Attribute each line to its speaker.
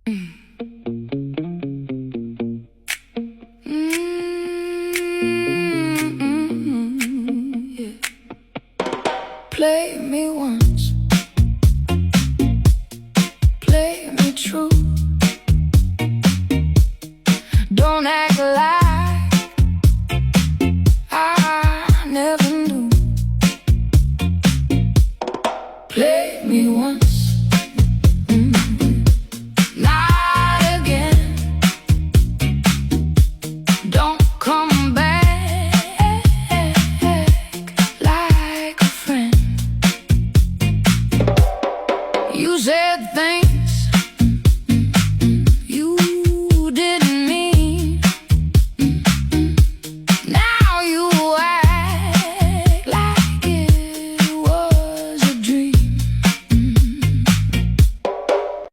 Speaker 1: Yeah. Play me once, play me true. Don't act like